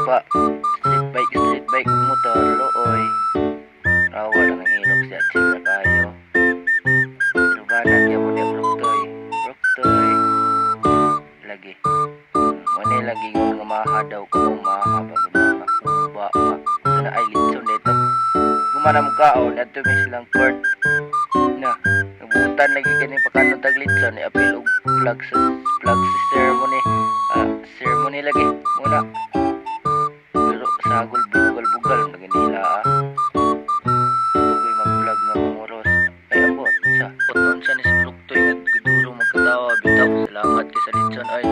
pa street bike motor looy rawa lang ang ilog siya chilla kayo lubanan niya mo niya broktoy lagi muna lagi nga maha daw kung maha ba sana ay litson dito gumanam ka o nato may silang court na nabutan lagi kanin pagkanong tag litson i-appeal og flag sa ceremony lagi muna pero sagol bugal naganila tugoy mag-vlog nga mamoros ay abot sa uton sa ni si Broktoy nga guduro magkatawa bitaw salamat kay sa litson ay